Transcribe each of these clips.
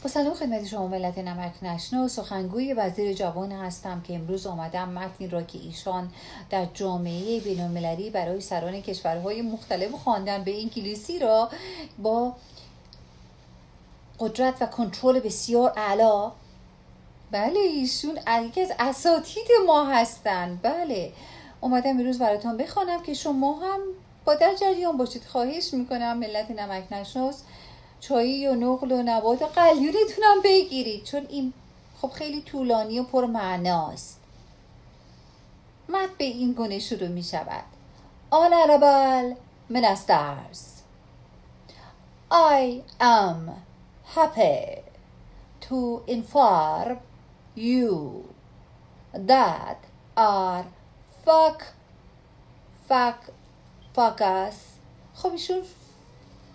با سلام خدمت شما ملت نمک نشنا، سخنگوی وزیر جوان هستم که امروز آمدم متنی را که ایشان در جامعه بین‌المللی برای سران کشورهای مختلف خواندن به انگلیسی را با قدرت و کنترل بسیار اعلی، بله ایشون یکی از اساتید ما هستن، بله اومدم امروز براتون بخوانم که شما هم با در جریان باشید. خواهش میکنم ملت نمک نشناس چایی و نقل و نبات و قلیونتون هم بگیرید، چون این خب خیلی طولانی و پر معناست. متن به این گونه شروع می شود. آن اول منسترز I am happy to inform you that our focus خب ایشون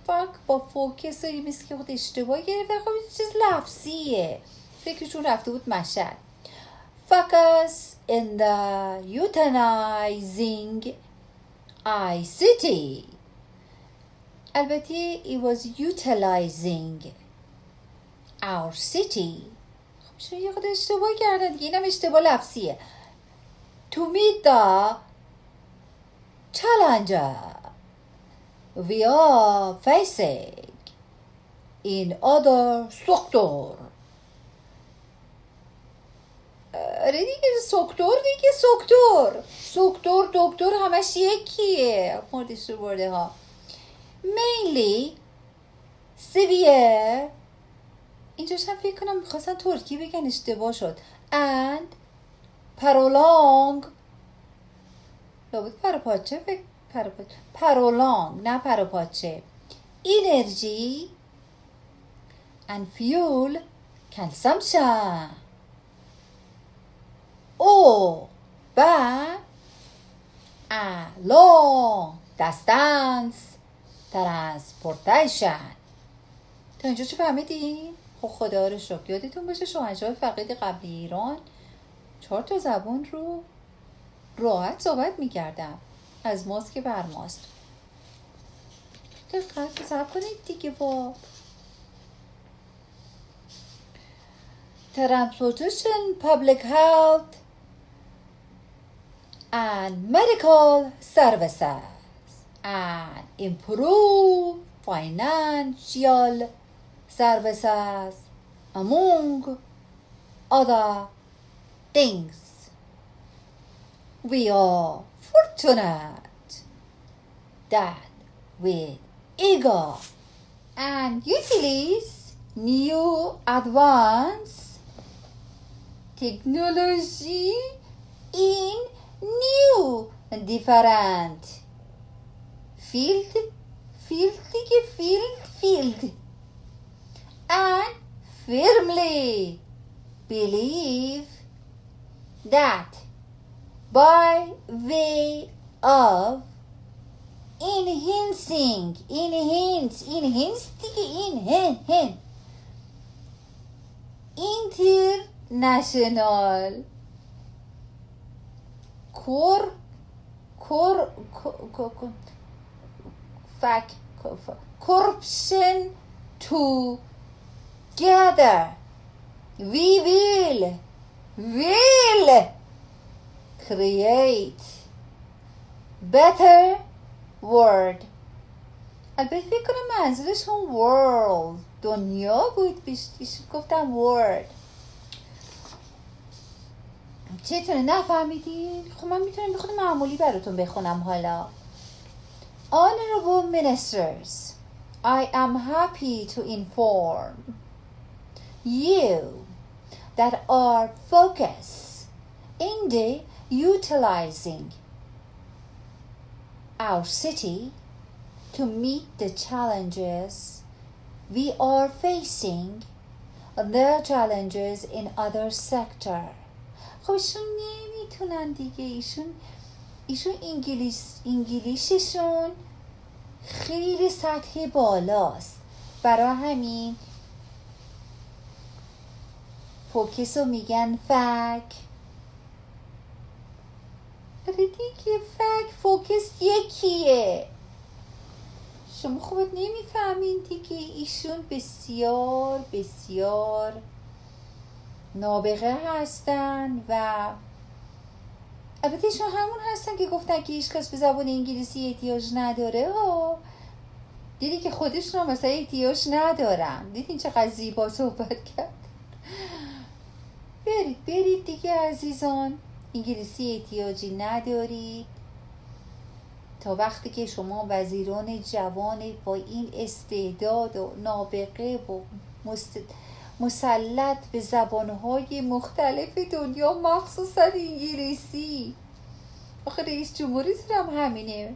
فاک با فوکس و مثل که خود اشتباه گرفته، خب این چیز لفظیه، فکرشون رفته بود مشهد. Focus in the utilizing ICT. البته it was utilizing our city. خب شما یه خود اشتباه کردن دیگه، اینم اشتباه لفظیه. To meet the challenger we are facing in other sector. آره دیگه سکتور دیگه، سکتور دکتر همش یکیه، مردش رو برده ها. mainly severe، اینجاش هم فکر کنم میخواستن ترکی بگن اشتباه شد. and prolong، لابد پروپاچه پرولانگ نه پروپاچه. انرژی and fuel consumption. او و a long distance transportation. تا اینجا چه فهمیدین؟ خب خدا رو شکر. یادتون باشه شاهنشاه فقید قبل ایران 4 تا زبان رو راحت صحبت میکردم، از ماست که بر ماست. دقت صبر کنید دیگه. با transportation, public health and medical services and improve financial services among other things. We are fortunate that with eager and utilize new advanced technology in new different field and firmly believe that by way of enhancing international corruption together we will create better world. البته فکر کنم منظورش هم world دنیا بود، بیشتر گفتم world. چطوره نفهمیدین؟ خب من میتونم بخونم معمولی براتون بخونم حالا. Honorable Ministers, I am happy to inform you that our focus in the utilizing our city to meet the challenges we are facing the challenges in other sector. خب ایشون نمیتونن دیگه، ایشون انگلیسیشون خیلی سطح بالاست، برای همین فوکس رو میگن فک. آره دیگه فک فوکس یکیه، شما خوبت نمیفهمین دیگه. ایشون بسیار بسیار نابغه هستن و البته ایشون همون هستن که گفتن که هیچ کس به زبان انگلیسی احتیاج نداره ها. دیدی که خودشون هم مثلا احتیاج ندارن. دیدین چقدر زیبا صحبت کرد. برید دیگه عزیزان، انگلیسی احتیاجی ندارید. تا وقتی که شما وزیران جوان با این استعداد و نابغه و مسلط به زبانهای مختلف دنیا، مخصوصا انگلیسی. آخه رئیس جمهوریتون هم همینه،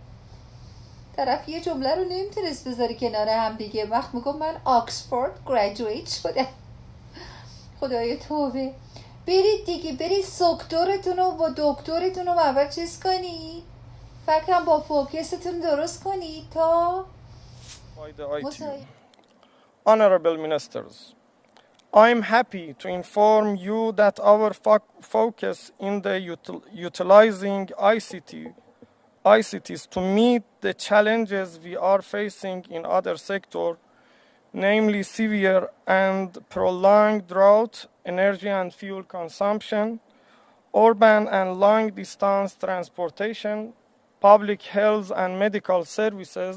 طرف یه جمله رو نمیتونست بذاری کنار هم دیگه. وقت میگم من آکسفورد گریجویت شدم. خدای توبه. برید دیگه، برید سکتورتون رو با دکترتون رو اول چیز کنید، فکرم با فوکستون درست کنید تا Honorable Ministers, I am happy to inform you that our focus in the utilizing ICTs to meet the challenges we are facing in other sectors, namely severe and prolonged drought, energy and fuel consumption, urban and long-distance transportation, public health and medical services,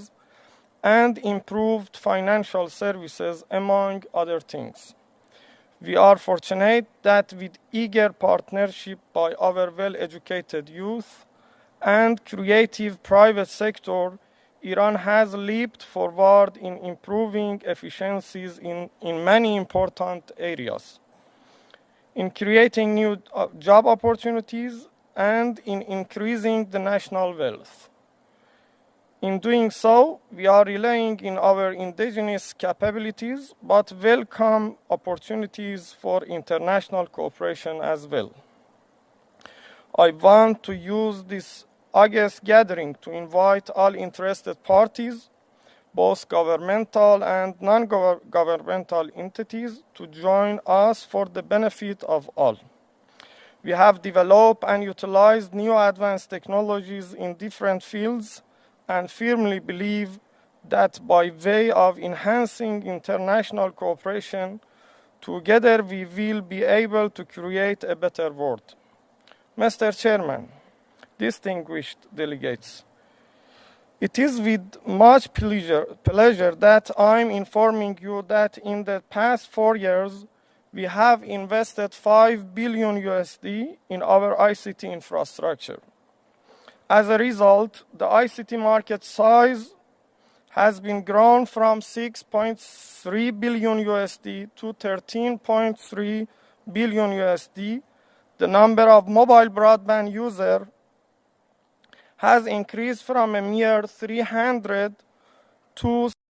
and improved financial services, among other things. We are fortunate that with eager partnership by our well-educated youth and creative private sector, Iran has leaped forward in improving efficiencies in many important areas, in creating new job opportunities, and in increasing the national wealth. In doing so, we are relying on our indigenous capabilities, but welcome opportunities for international cooperation as well. I want to use this August gathering to invite all interested parties, both governmental and non-governmental entities, to join us for the benefit of all. We have developed and utilized new advanced technologies in different fields and firmly believe that by way of enhancing international cooperation, together we will be able to create a better world. Mr. Chairman, distinguished delegates, it is with much pleasure that I'm informing you that in the past 4 years, we have invested $5 billion in our ICT infrastructure. As a result, the ICT market size has been grown from $6.3 billion to $13.3 billion. The number of mobile broadband users has increased from a mere 300 to